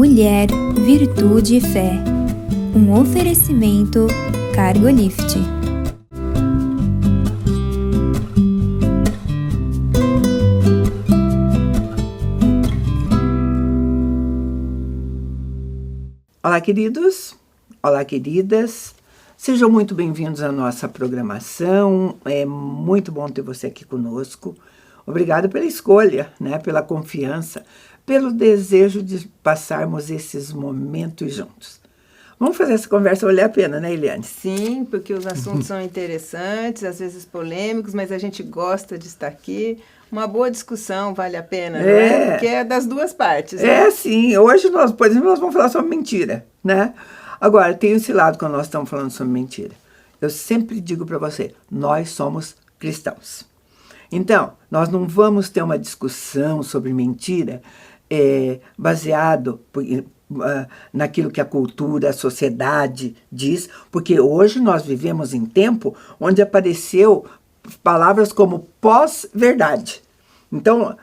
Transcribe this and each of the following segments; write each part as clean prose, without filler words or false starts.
Mulher, Virtude e Fé. Um oferecimento Cargolift. Olá, queridos. Olá, queridas. Sejam muito bem-vindos à nossa programação. É muito bom ter você aqui conosco. Obrigada pela escolha, pela confiança, pelo desejo de passarmos esses momentos juntos. Vamos fazer essa conversa valer a pena, né, Eliane? Sim, porque os assuntos são interessantes, às vezes polêmicos, mas a gente gosta de estar aqui. Uma boa discussão vale a pena, não é? Porque é das duas partes. Né? É, sim. Hoje, por exemplo, nós vamos falar sobre mentira, né? Agora, tem esse lado quando nós estamos falando sobre mentira. Eu sempre digo para você, nós somos cristãos. Então, nós não vamos ter uma discussão sobre mentira baseado naquilo que a cultura, a sociedade diz, porque hoje nós vivemos em tempo onde apareceu palavras como pós-verdade. Então,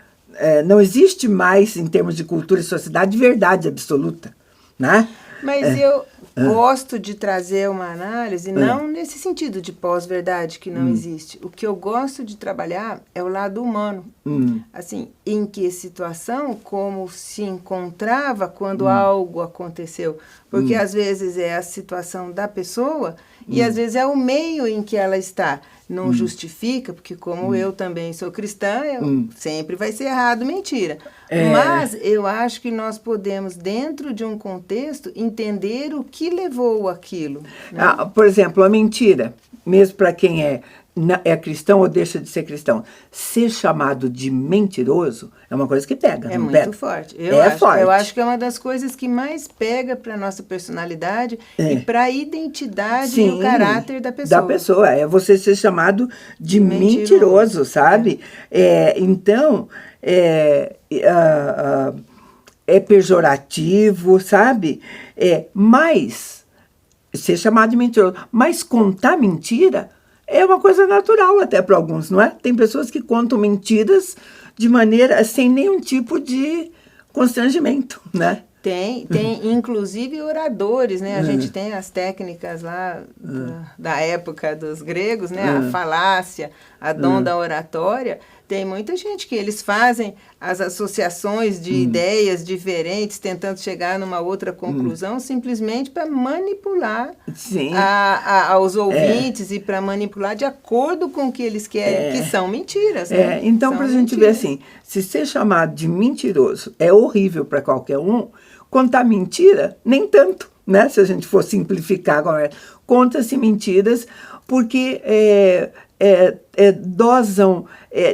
não existe mais, em termos de cultura e sociedade, verdade absoluta, né? Mas eu gosto de trazer uma análise, não nesse sentido de pós-verdade que não existe. O que eu gosto de trabalhar é o lado humano. Assim, em que situação, como se encontrava quando algo aconteceu. Porque às vezes é a situação da pessoa e às vezes é o meio em que ela está. Não justifica, porque como eu também sou cristã, sempre vai ser errado mentira. Mas eu acho que nós podemos, dentro de um contexto, entender o que levou aquilo. Né? Por exemplo, a mentira, mesmo para quem é cristão ou deixa de ser cristão, ser chamado de mentiroso é uma coisa que pega. É muito pega? Forte. Forte. Eu acho que é uma das coisas que mais pega para a nossa personalidade e para a identidade e o caráter da pessoa. Da pessoa, é você ser chamado de mentiroso, sabe? Então, é pejorativo, sabe? Mas, ser chamado de mentiroso, mas contar mentira é uma coisa natural até para alguns, não é? Tem pessoas que contam mentiras de maneira sem nenhum tipo de constrangimento, né? Tem inclusive oradores, né? A gente tem as técnicas lá da época dos gregos, né? A falácia, a dom da oratória. Tem muita gente que eles fazem as associações de ideias diferentes, tentando chegar numa outra conclusão, simplesmente para manipular aos ouvintes e para manipular de acordo com o que eles querem, que são mentiras. Né? Então, para a gente ver assim, se ser chamado de mentiroso é horrível para qualquer um, contar mentira, nem tanto, né? Se a gente for simplificar, conta-se mentiras porque dosam,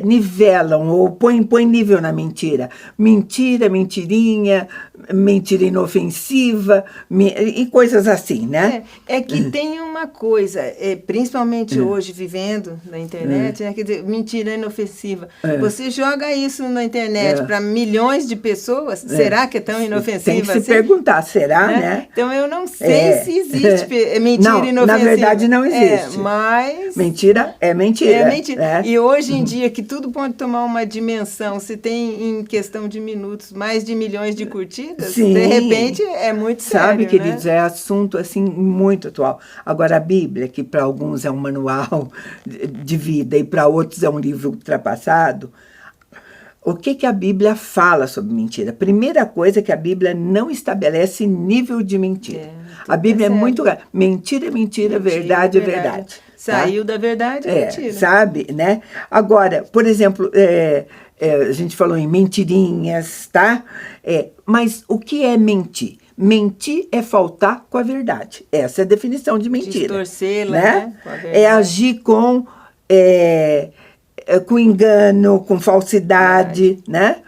nivelam ou põe nível na mentira. Mentira, mentirinha, mentira inofensiva e coisas assim, né? É que tem uma coisa, principalmente hoje, vivendo na internet, né, quer dizer, mentira inofensiva. Você joga isso na internet para milhões de pessoas, será que é tão inofensiva? Tem que se perguntar, será, né? Então, eu não sei se existe mentira inofensiva. Na verdade, não existe. Mas... Mentira é mentira. É mentira. E hoje em dia, que tudo pode tomar uma dimensão, se tem em questão de minutos mais de milhões de curtidas, de repente é muito sério. Sabe, queridos, é assunto assim muito atual. Agora, a Bíblia, que para alguns é um manual de vida e para outros é um livro ultrapassado, o que a Bíblia fala sobre mentira? Primeira coisa é que a Bíblia não estabelece nível de mentira. A Bíblia é muito... Mentira é mentira, verdade é verdade. Saiu da verdade, é mentira. Sabe, né? Agora, por exemplo, a gente falou em mentirinhas, tá? Mas o que é mentir? Mentir é faltar com a verdade. Essa é a definição de mentira. Distorcê-la, né? É agir com engano, com falsidade, né?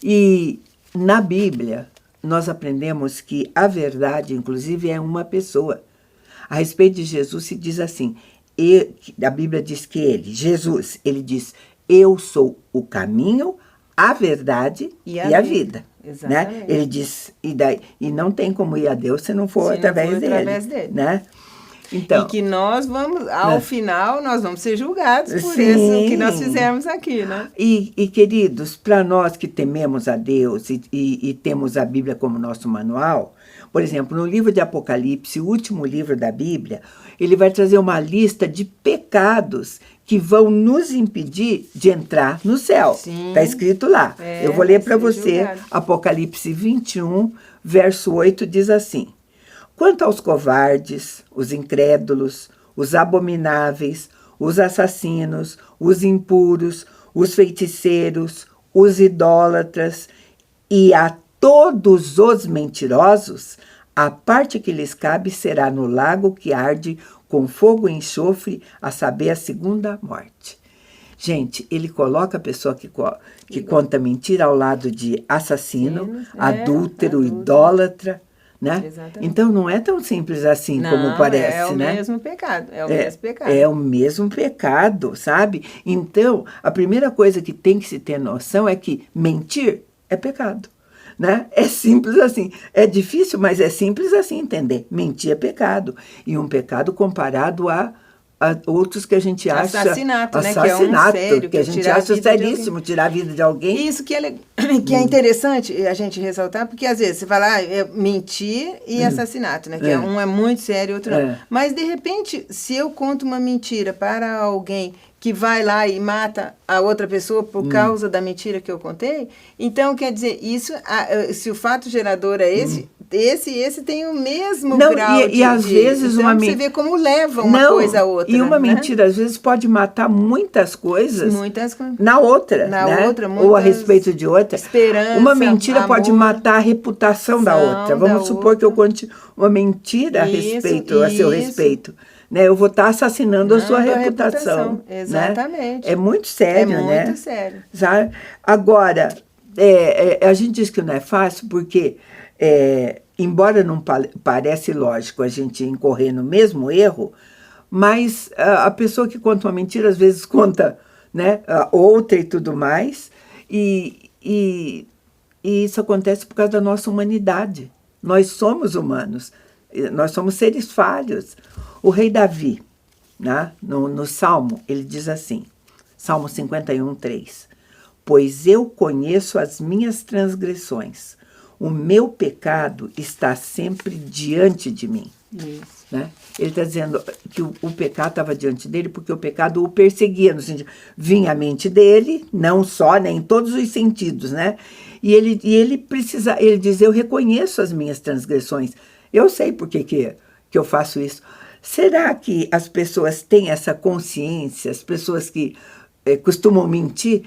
E na Bíblia, nós aprendemos que a verdade, inclusive, é uma pessoa. A respeito de Jesus se diz assim... a Bíblia diz que Jesus, ele diz, eu sou o caminho, a verdade e a vida. Né? Ele diz, e não tem como ir a Deus se não for através dele. Né? Então, e que nós vamos, ao final, nós vamos ser julgados por sim. isso que nós fizemos aqui, né? E queridos, para nós que tememos a Deus e temos a Bíblia como nosso manual, por exemplo, no livro de Apocalipse, o último livro da Bíblia, ele vai trazer uma lista de pecados que vão nos impedir de entrar no céu. Está escrito lá. Eu vou ler para você, julgado. Apocalipse 21, verso 8, diz assim: quanto aos covardes, os incrédulos, os abomináveis, os assassinos, os impuros, os feiticeiros, os idólatras e a todos os mentirosos, a parte que lhes cabe será no lago que arde com fogo e enxofre, a saber, a segunda morte. Gente, ele coloca a pessoa que conta mentira ao lado de assassino, adúltero, idólatra, né? Exatamente. Então, não é tão simples assim como parece, é o né? mesmo pecado, é o mesmo pecado. É o mesmo pecado, sabe? Então, a primeira coisa que tem que se ter noção é que mentir é pecado. Né? É simples assim. É difícil, mas é simples assim entender. Mentir é pecado. E um pecado comparado a outros que a gente acha... Assassinato, né? Assassinato, que é sério, que a gente acha seríssimo, tirar a vida de alguém. Isso que é interessante a gente ressaltar, porque às vezes você fala mentir e assassinato, né? Que um é muito sério, outro não. Mas, de repente, se eu conto uma mentira para alguém que vai lá e mata a outra pessoa por causa da mentira que eu contei, então, quer dizer, isso, se o fato gerador é esse tem o mesmo grau e às vezes então, você vê como leva uma coisa a outra. E uma né? mentira, às vezes, pode matar muitas coisas na outra, na né? outra, ou a respeito de outra. Esperança, uma mentira amor, pode matar a reputação da outra. Vamos supor que eu conte uma mentira a seu respeito. Né? Eu vou estar assassinando a sua reputação. Exatamente. Né? É muito sério, né? É muito sério. Sabe? Agora, a gente diz que não é fácil porque, embora não parece lógico a gente incorrer no mesmo erro, mas a pessoa que conta uma mentira, às vezes conta, né, outra e tudo mais, e isso acontece por causa da nossa humanidade. Nós somos humanos, nós somos seres falhos. O rei Davi, né, no Salmo, ele diz assim, Salmo 51, 3, pois eu conheço as minhas transgressões, o meu pecado está sempre diante de mim. Isso. Né? Ele está dizendo que o pecado estava diante dele porque o pecado o perseguia, no sentido, vinha à mente dele, não só, né, em todos os sentidos, né? E ele diz, eu reconheço as minhas transgressões, eu sei por que eu faço isso. Será que as pessoas têm essa consciência, as pessoas que costumam mentir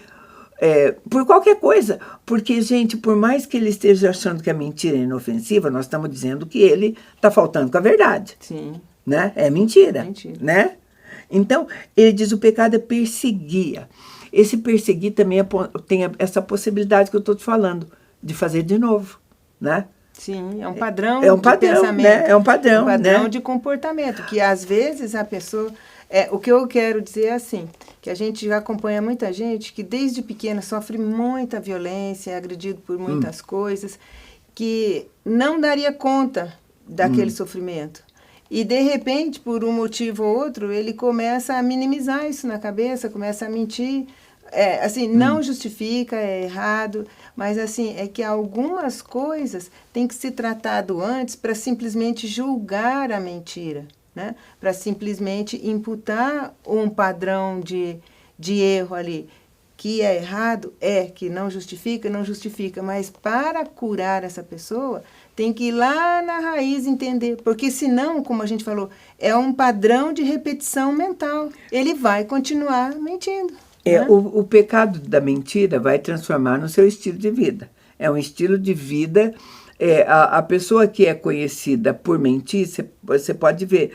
por qualquer coisa? Porque, gente, por mais que ele esteja achando que a mentira é inofensiva, nós estamos dizendo que ele está faltando com a verdade. Sim. Né? É mentira. Né? Então, ele diz o pecado é perseguir. Esse perseguir também tem essa possibilidade que eu estou te falando, de fazer de novo. Né? Sim, é um padrão de pensamento. Né? É um padrão. Né? De comportamento, que às vezes a pessoa... o que eu quero dizer é assim, que a gente já acompanha muita gente que desde pequena sofre muita violência, é agredido por muitas coisas, que não daria conta daquele sofrimento. E, de repente, por um motivo ou outro, ele começa a minimizar isso na cabeça, começa a mentir. Assim, não justifica, é errado, mas assim, é que algumas coisas têm que ser tratado antes para simplesmente julgar a mentira, né? Para simplesmente imputar um padrão de erro ali, que é errado, que não justifica, mas para curar essa pessoa, tem que ir lá na raiz entender, porque senão, como a gente falou, é um padrão de repetição mental, ele vai continuar mentindo. O pecado da mentira vai transformar no seu estilo de vida. É um estilo de vida. A pessoa que é conhecida por mentir, você pode ver,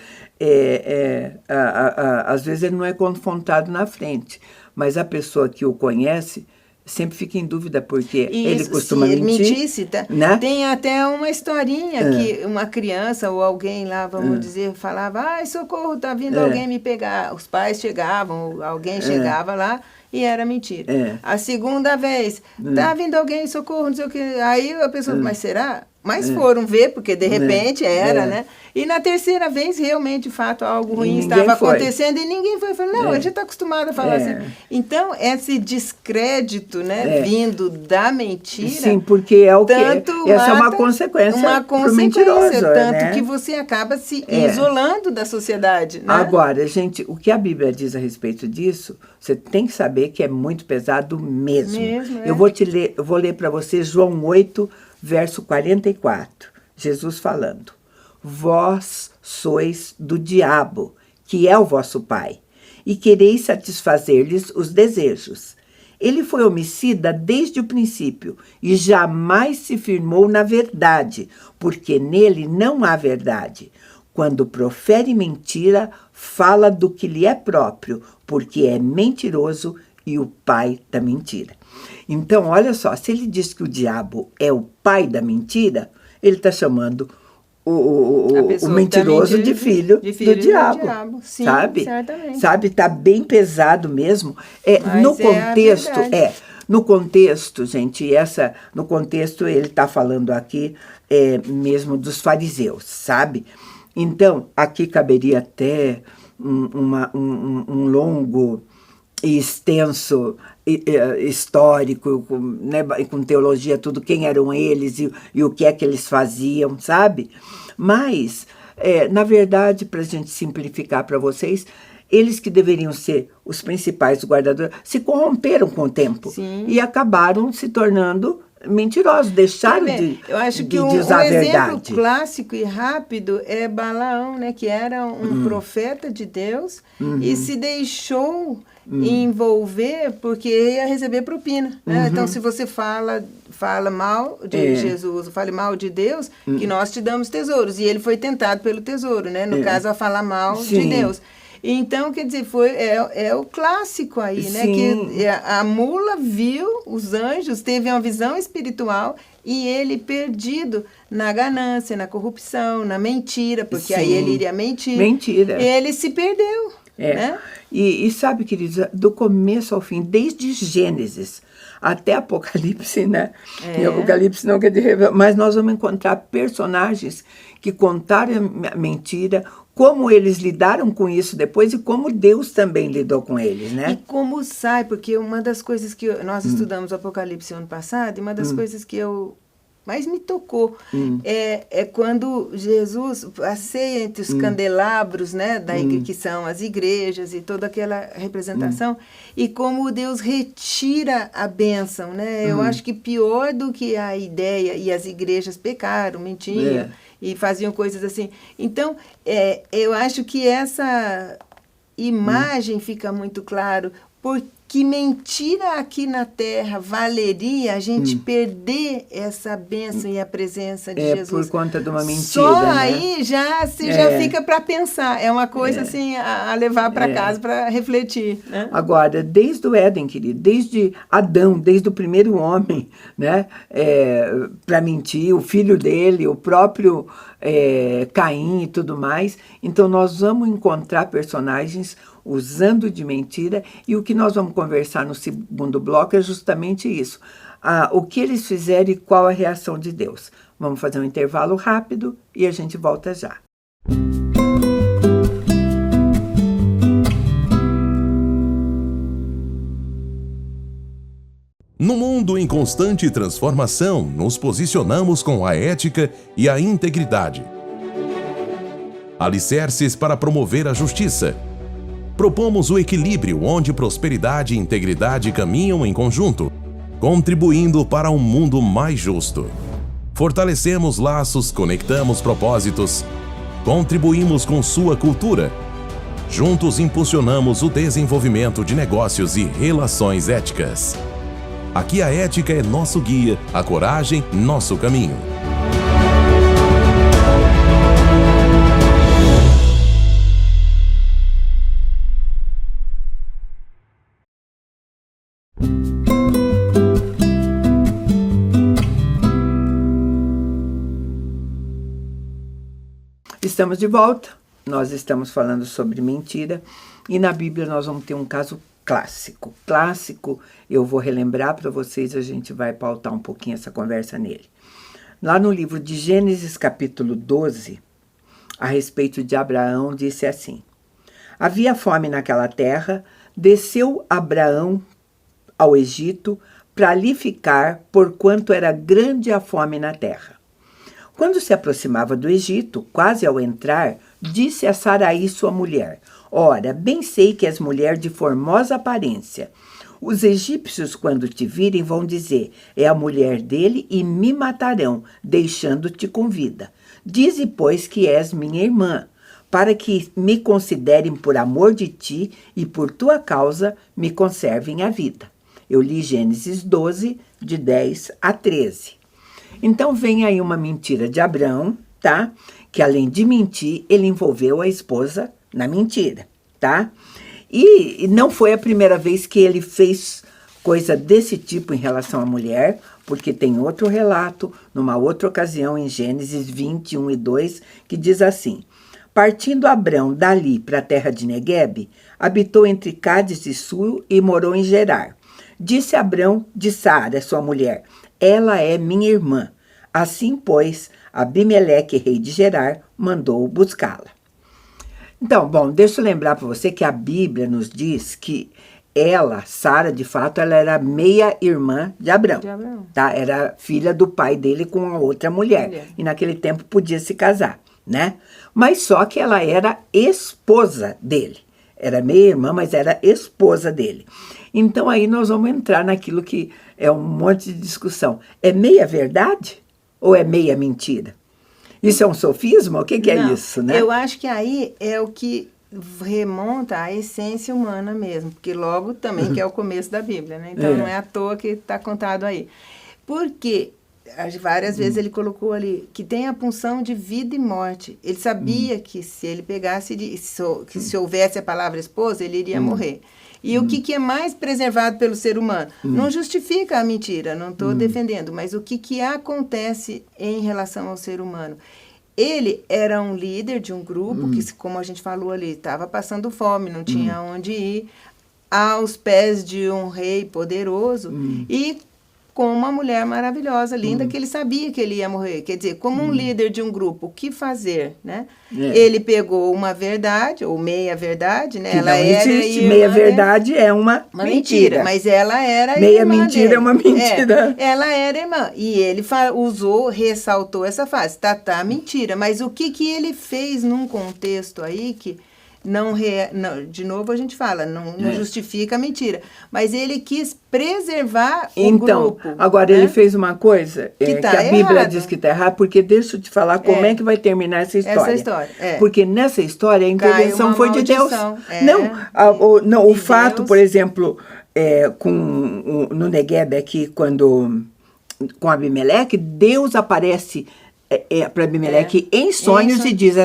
às vezes ele não é confrontado na frente, mas a pessoa que o conhece sempre fica em dúvida, porque ele costuma mentir. Se ele mentisse, né? Tem até uma historinha que uma criança ou alguém lá, vamos dizer, falava, ai, socorro, tá vindo alguém me pegar. Os pais chegavam, alguém chegava lá e era mentira. A segunda vez, tá vindo alguém, socorro, não sei o que. Aí a pessoa, mas será? mas foram ver, porque de repente era, né? E na terceira vez, realmente, de fato, algo ruim estava acontecendo e ninguém foi. Falou, não, a gente está acostumado a falar assim. Então, esse descrédito, né, vindo da mentira... Sim, porque é o que... Essa é uma consequência pro mentiroso. Tanto que você acaba se isolando da sociedade, né? Agora, gente, o que a Bíblia diz a respeito disso, você tem que saber que é muito pesado mesmo. Eu vou ler para você João 8, verso 44. Jesus falando. Vós sois do diabo, que é o vosso pai, e quereis satisfazer-lhes os desejos. Ele foi homicida desde o princípio e jamais se firmou na verdade, porque nele não há verdade. Quando profere mentira, fala do que lhe é próprio, porque é mentiroso e o pai da mentira. Então, olha só, se ele diz que o diabo é o pai da mentira, ele está chamando o mentiroso de filho do diabo. Sim, sabe? Certamente. Sabe, tá bem pesado mesmo. No contexto, gente, no contexto ele está falando aqui mesmo dos fariseus, sabe? Então, aqui caberia até um longo e extenso histórico, né, com teologia, tudo, quem eram eles e o que é que eles faziam, sabe? Mas, na verdade, para a gente simplificar para vocês, eles que deveriam ser os principais guardadores, se corromperam com o tempo. Sim. E acabaram se tornando mentirosos, deixaram de Eu acho que usar a verdade. Um exemplo clássico e rápido é Balaão, né, que era um profeta de Deus e se deixou envolver porque ia receber propina. Né? Então, se você fala mal de Jesus, fale mal de Deus, que nós te damos tesouros. E ele foi tentado pelo tesouro, né? No caso, a falar mal de Deus. Então, quer dizer, é o clássico aí, Sim. né? Que a mula viu os anjos, teve uma visão espiritual e ele perdido na ganância, na corrupção, na mentira, porque aí ele iria mentir. Mentira. Ele se perdeu, né? E sabe, queridos, do começo ao fim, desde Gênesis até Apocalipse, né? E Apocalipse não quer dizer, mas nós vamos encontrar personagens que contaram a mentira, como eles lidaram com isso depois e como Deus também lidou com eles, né? E como sai, porque uma das coisas que nós estudamos o Apocalipse ano passado, e uma das coisas que mais me tocou é quando Jesus passeia entre os candelabros, né, que são as igrejas e toda aquela representação, e como Deus retira a bênção, né? Eu acho que pior do que a ideia, e as igrejas pecaram, mentiam, e faziam coisas assim. Então, eu acho que essa imagem fica muito claro, porque mentira aqui na Terra valeria a gente perder essa bênção e a presença de Jesus. Por conta de uma mentira, Só né? aí você já fica para pensar. É uma coisa assim a levar para casa para refletir. Né? Agora, desde o Éden, querido, desde Adão, desde o primeiro homem, né, para mentir, o filho dele, o próprio Caim e tudo mais. Então, nós vamos encontrar personagens usando de mentira, e o que nós vamos conversar no segundo bloco é justamente isso. O que eles fizeram e qual a reação de Deus. Vamos fazer um intervalo rápido e a gente volta já. No mundo em constante transformação, nos posicionamos com a ética e a integridade. Alicerces para promover a justiça. Propomos o equilíbrio onde prosperidade e integridade caminham em conjunto, contribuindo para um mundo mais justo. Fortalecemos laços, conectamos propósitos, contribuímos com sua cultura. Juntos impulsionamos o desenvolvimento de negócios e relações éticas. Aqui a ética é nosso guia, a coragem, nosso caminho. Estamos de volta, nós estamos falando sobre mentira e na Bíblia nós vamos ter um caso clássico. Clássico, eu vou relembrar para vocês, a gente vai pautar um pouquinho essa conversa nele. Lá no livro de Gênesis, capítulo 12, a respeito de Abraão, disse assim: havia fome naquela terra, desceu Abraão ao Egito para ali ficar, porquanto era grande a fome na terra. Quando se aproximava do Egito, quase ao entrar, disse a Saraí, sua mulher: ora, bem sei que és mulher de formosa aparência. Os egípcios, quando te virem, vão dizer: é a mulher dele, e me matarão, deixando-te com vida. Dize, pois, que és minha irmã, para que me considerem por amor de ti e por tua causa me conservem a vida. Eu li Gênesis 12, de 10 a 13. Então vem aí uma mentira de Abraão, tá? Que além de mentir, ele envolveu a esposa na mentira, tá? E não foi a primeira vez que ele fez coisa desse tipo em relação à mulher, porque tem outro relato, numa outra ocasião, em Gênesis 21 e 2, que diz assim: partindo Abrão dali para a terra de Neguebe, habitou entre Cádiz e Sul e morou em Gerar. Disse Abrão de Sara, sua mulher: ela é minha irmã. Assim, pois, Abimeleque, rei de Gerar, mandou buscá-la. Então, bom, deixa eu lembrar para você que a Bíblia nos diz que ela, Sara, de fato, ela era meia-irmã de Abrão. Tá? Era filha do pai dele com a outra mulher. E naquele tempo podia se casar, né? Mas só que ela era esposa dele. Era meia-irmã, mas era esposa dele. Então aí nós vamos entrar naquilo que é um monte de discussão. É meia verdade ou é meia mentira? Isso é um sofisma? O que é isso, né? Eu acho que aí é o que remonta à essência humana mesmo, porque logo também que é o começo da Bíblia, né? Então não é à toa que está contado aí. Porque várias vezes ele colocou ali que tem a punção de vida e morte. Ele sabia que se ele pegasse, que se houvesse a palavra esposa, ele iria morrer. E o que é mais preservado pelo ser humano? Não justifica a mentira, não estou defendendo, mas o que acontece em relação ao ser humano? Ele era um líder de um grupo que, como a gente falou ali, estava passando fome, não tinha onde ir, aos pés de um rei poderoso e com uma mulher maravilhosa, linda, que ele sabia que ele ia morrer. Quer dizer, como um líder de um grupo, o que fazer, né? Ele pegou uma verdade, ou meia-verdade, né? Que ela não era existe. Meia-verdade é uma mentira. Mas ela era Meia-mentira dele. é uma mentira. Ela era irmã. E ele ressaltou essa frase, tá, mentira. Mas o que ele fez num contexto aí que... Não, de novo a gente fala, não justifica a mentira. Mas ele quis preservar o grupo. Então, agora né? ele fez uma coisa que a Bíblia errado. diz que está errado, porque deixa eu te falar como é que vai terminar essa história. Essa história, Porque nessa história a intervenção foi de Deus. Não, o fato, Deus. Por exemplo, no Neguebe aqui, com Abimeleque, Deus aparece para Abimeleque em sonhos e diz: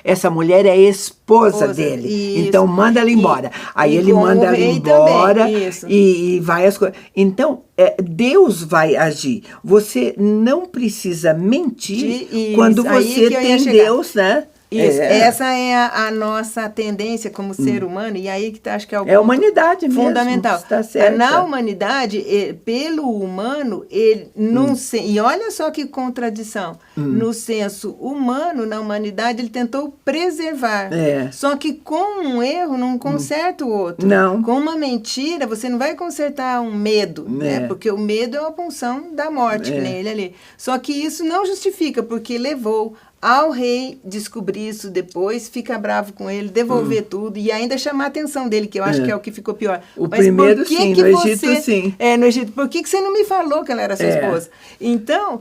essa mulher é esposa dele. Isso. Então manda ela embora. Aí ele manda ela embora e vai as coisas. Então Deus vai agir. Você não precisa mentir quando você tem Deus, né? Isso, essa é a nossa tendência como ser humano, e aí que acho que é o ponto a humanidade mesmo, fundamental. Está certa. Na humanidade, pelo humano, ele não e olha só que contradição, no senso humano, na humanidade, ele tentou preservar, só que com um erro não conserta o outro. Não. Com uma mentira, você não vai consertar um medo, né? Porque o medo é uma punção da morte, que nem ele ali. Só que isso não justifica, porque levou ao rei descobrir isso depois, fica bravo com ele, devolver tudo e ainda chamar a atenção dele, que eu acho que é o que ficou pior. O primeiro, por que sim, que no Egito, sim. No Egito, por que você não me falou que ela era sua esposa? Então,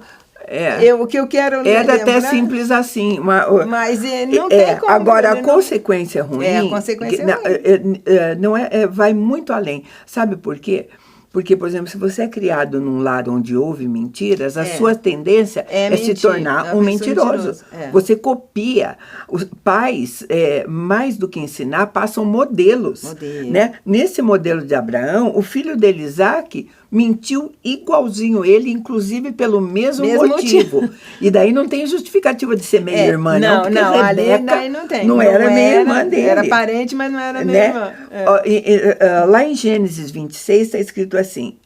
o que eu quero lembrar... até simples assim. Mas não tem como... Agora, a consequência ruim... a consequência ruim. Não vai muito além. Sabe por quê? Porque, por exemplo, se você é criado num lar onde houve mentiras, a sua tendência é se tornar um mentiroso. Você copia. Os pais, mais do que ensinar, passam modelos. Né? Nesse modelo de Abraão, o filho dele, Isaac, mentiu igualzinho ele, inclusive pelo mesmo motivo. E daí não tem justificativa de ser meia-irmã, não. Porque Rebeca ali não tem. Não era meia-irmã dele. Era parente, mas não era meia-irmã. Lá em Gênesis 26 está escrito assim,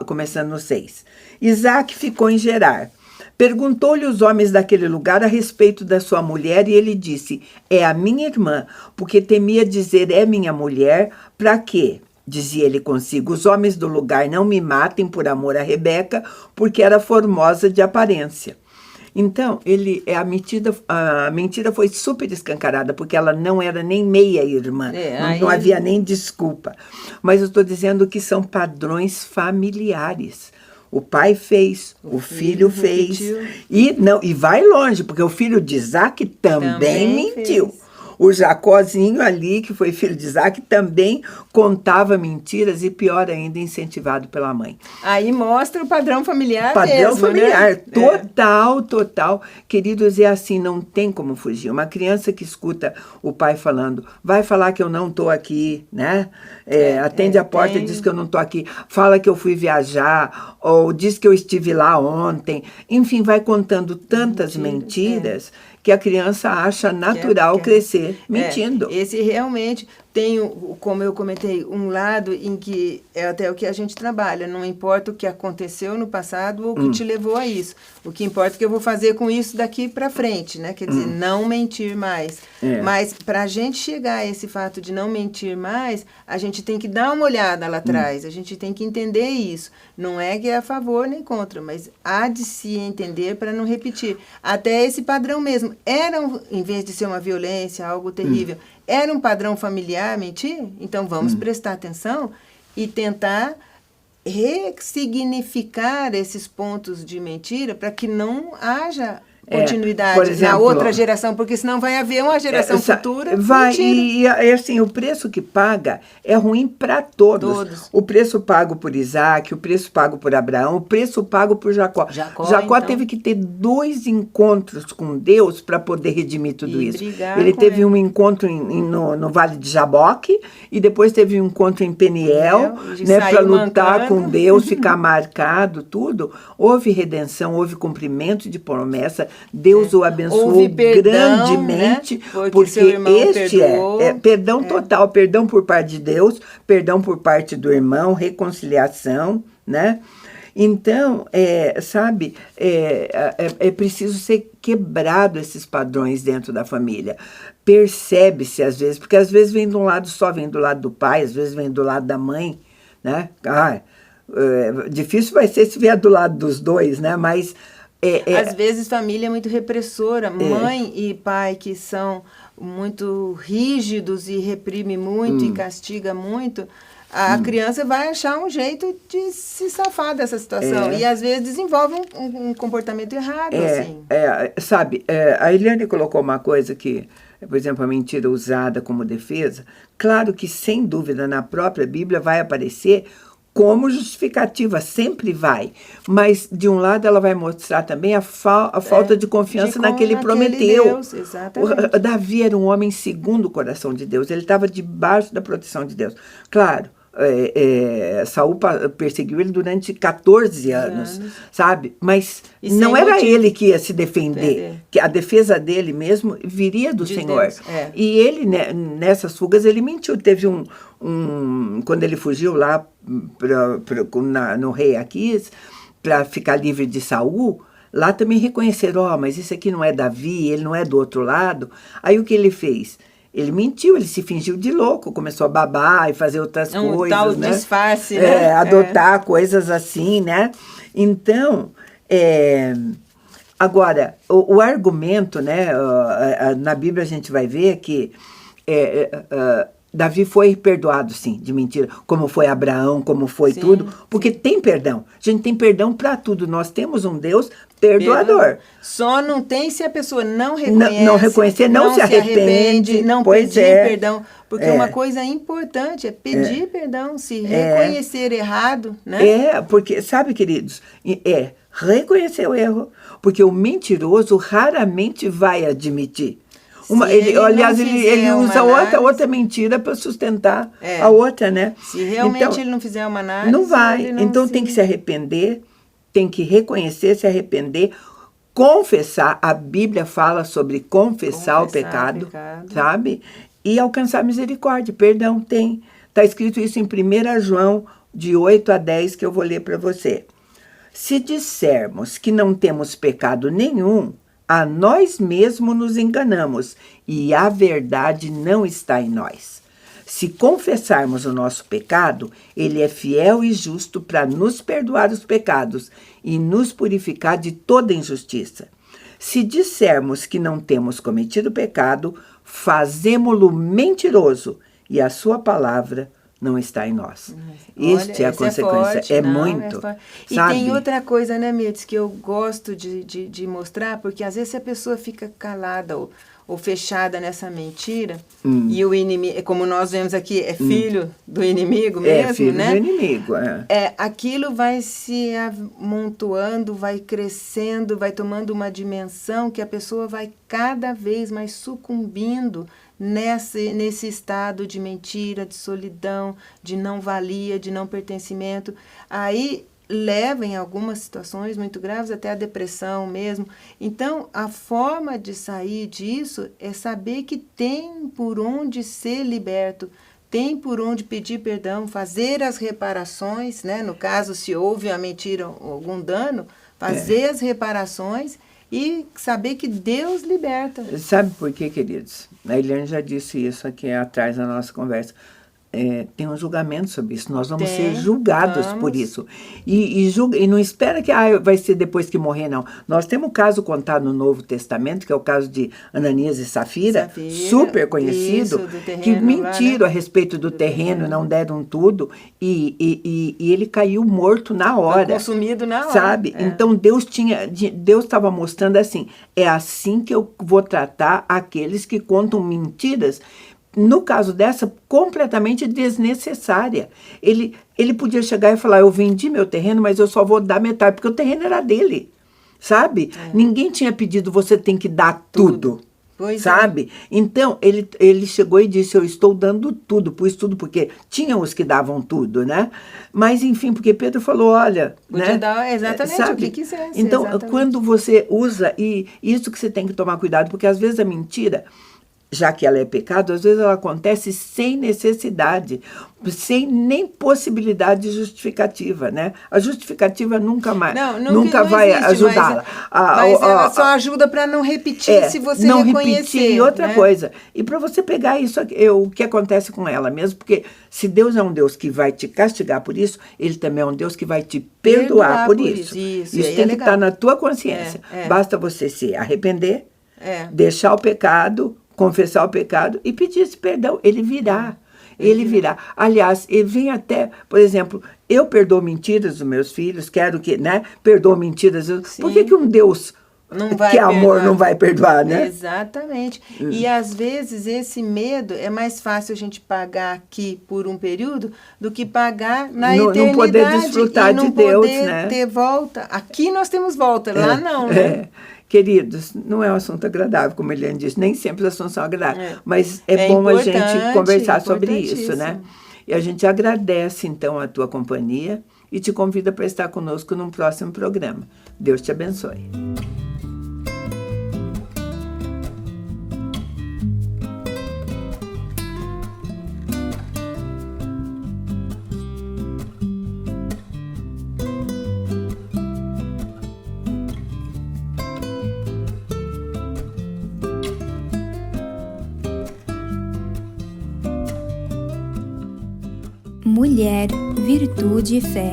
começando no 6. Isaac ficou em Gerar. Perguntou-lhe os homens daquele lugar a respeito da sua mulher, e ele disse: é a minha irmã, porque temia dizer: é minha mulher, para quê? Dizia ele consigo: os homens do lugar não me matem por amor a Rebeca, porque era formosa de aparência. Então, a mentira foi super escancarada, porque ela não era nem meia-irmã, não havia nem desculpa. Mas eu estou dizendo que são padrões familiares. O pai fez, o filho fez, e vai longe, porque o filho de Isaac também mentiu. Fez. O Jacózinho ali, que foi filho de Isaac, também contava mentiras e, pior ainda, incentivado pela mãe. Aí mostra o padrão familiar Padrão mesmo, familiar, né? total. Queridos, é assim, não tem como fugir. Uma criança que escuta o pai falando, vai falar que eu não estou aqui, né? Atende a porta e diz que eu não estou aqui. Fala que eu fui viajar, ou diz que eu estive lá ontem. Enfim, vai contando tantas mentiras que a criança acha natural crescer mentindo. Esse realmente tem, como eu comentei, um lado em que é até o que a gente trabalha. Não importa o que aconteceu no passado ou o que te levou a isso. O que importa é o que eu vou fazer com isso daqui para frente, né? Quer dizer, não mentir mais. Mas para a gente chegar a esse fato de não mentir mais, a gente tem que dar uma olhada lá atrás. A gente tem que entender isso. Não é que é a favor nem contra, mas há de se entender para não repetir. Até esse padrão mesmo. Em vez de ser uma violência, algo terrível, era um padrão familiar mentir? Então vamos prestar atenção e tentar ressignificar esses pontos de mentira para que não haja continuidade por exemplo, na outra geração, porque senão vai haver uma geração futura. Vai, e assim, o preço que paga é ruim para todos. O preço pago por Isaac, o preço pago por Abraão, o preço pago por Jacó. Jacó então teve que ter 2 encontros com Deus para poder redimir tudo isso. Ele teve um encontro no Vale de Jaboque e depois teve um encontro em Peniel, né, para lutar com Deus, ficar marcado, tudo. Houve redenção, houve cumprimento de promessa. Deus o abençoou grandemente, né? Porque este perdão total, perdão por parte de Deus, perdão por parte do irmão, reconciliação, né? Então, sabe, é preciso ser quebrado esses padrões dentro da família. Percebe-se às vezes, porque às vezes vem de um lado só, vem do lado do pai, às vezes vem do lado da mãe, né? Difícil vai ser se vier do lado dos dois, né? Mas às vezes família é muito repressora, mãe e pai que são muito rígidos e reprime muito e castiga muito, a criança vai achar um jeito de se safar dessa situação e às vezes desenvolve um comportamento errado. Assim. Sabe, a Eliane colocou uma coisa que, por exemplo, a mentira usada como defesa, claro que sem dúvida na própria Bíblia vai aparecer como justificativa, sempre vai. Mas, de um lado, ela vai mostrar também a falta de confiança naquele prometeu. Deus, exatamente. Davi era um homem segundo o coração de Deus. Ele estava debaixo da proteção de Deus. Claro, Saul perseguiu ele durante 14 anos, sabe? Mas não era ele que ia se defender. Que a defesa dele mesmo viria do Senhor. Deus, E ele, nessas fugas, ele mentiu. Teve quando ele fugiu lá no rei Aquis, para ficar livre de Saul, lá também reconheceram, mas isso aqui não é Davi, ele não é do outro lado. Aí o que ele fez? Ele mentiu, ele se fingiu de louco, começou a babar e fazer outras coisas, tal né? Disfarce, né? Adotar coisas assim, né? Então, agora, o argumento, né? Na Bíblia a gente vai ver que Davi foi perdoado, sim, de mentira, como foi Abraão, como foi tudo, porque tem perdão. A gente tem perdão para tudo. Nós temos um Deus perdoador. Só não tem se a pessoa não reconhece, não reconhecer, não se arrepende, não pedir perdão. Porque uma coisa importante é pedir perdão, se reconhecer errado, né? Porque, sabe, queridos, reconhecer o erro, porque o mentiroso raramente vai admitir. Ele usa outra mentira para sustentar a outra, né? Se realmente ele não fizer uma análise... Não vai. Então tem que se arrepender, tem que reconhecer, se arrepender, confessar. A Bíblia fala sobre confessar o pecado, sabe? E alcançar misericórdia, perdão, tem. Está escrito isso em 1 João, de 8 a 10, que eu vou ler para você. Se dissermos que não temos pecado nenhum, a nós mesmos nos enganamos e a verdade não está em nós. Se confessarmos o nosso pecado, ele é fiel e justo para nos perdoar os pecados e nos purificar de toda injustiça. Se dissermos que não temos cometido pecado, fazemo-lo mentiroso e a sua palavra não está em nós. Este é a consequência. É muito. E tem outra coisa, né, Mirtz, que eu gosto de mostrar, porque às vezes a pessoa fica calada ou fechada nessa mentira, e o inimigo, como nós vemos aqui, é filho do inimigo mesmo, é filho né? do inimigo, aquilo vai se amontoando, vai crescendo, vai tomando uma dimensão que a pessoa vai cada vez mais sucumbindo nesse estado de mentira, de solidão, de não valia, de não pertencimento. Aí leva em algumas situações muito graves até a depressão mesmo. Então, a forma de sair disso é saber que tem por onde ser liberto, tem por onde pedir perdão, fazer as reparações, né? No caso, se houve a mentira ou algum dano, fazer as reparações e saber que Deus liberta. Sabe por quê, queridos? A Eliane já disse isso aqui atrás na nossa conversa. Tem um julgamento sobre isso. Nós vamos ser julgados por isso. E não espera que vai ser depois que morrer, não. Nós temos um caso contado no Novo Testamento, que é o caso de Ananias e Safira, super conhecido, que mentiram a respeito do terreno, não deram tudo, e ele caiu morto na hora. Foi consumido na hora. Sabe? Então Deus estava mostrando assim, é assim que eu vou tratar aqueles que contam mentiras. No caso dessa, completamente desnecessária. Ele podia chegar e falar, eu vendi meu terreno, mas eu só vou dar metade, porque o terreno era dele, sabe? Ninguém tinha pedido, você tem que dar tudo, sabe? Então, ele chegou e disse, eu estou dando tudo, pus tudo, porque tinham os que davam tudo, né? Mas, enfim, porque Pedro falou, olha... Podia dar exatamente sabe? O que quisesse. Então, exatamente. Quando você usa, e isso que você tem que tomar cuidado, porque às vezes a mentira... já que ela é pecado, às vezes ela acontece sem necessidade, sem nem possibilidade de justificativa, né? A justificativa nunca vai ajudá-la. Mas ela só ajuda para não repetir se você não reconhecer. Repetir, e outra coisa. E para você pegar isso, o que acontece com ela mesmo, porque se Deus é um Deus que vai te castigar por isso, Ele também é um Deus que vai te perdoar por isso. Isso tem que estar na tua consciência. Basta você se arrepender, deixar o pecado, confessar o pecado e pedir esse perdão. Ele virá. Ele virá. Aliás, ele vem até, por exemplo, eu perdoo mentiras dos meus filhos, quero que, né? Perdoo mentiras. Por que um Deus que é amor não vai perdoar, né? Exatamente. E às vezes esse medo é mais fácil a gente pagar aqui por um período do que pagar na eternidade. Não poder desfrutar de Deus, né? Ter volta. Aqui nós temos volta, lá não, né? Queridos, não é um assunto agradável, como a Eliane disse, nem sempre os assuntos são agradáveis, mas é bom a gente conversar sobre isso, né? E a gente agradece, então, a tua companhia e te convida para estar conosco num próximo programa. Deus te abençoe. Mulher, Virtude e Fé.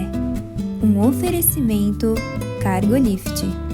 Um oferecimento Cargolift.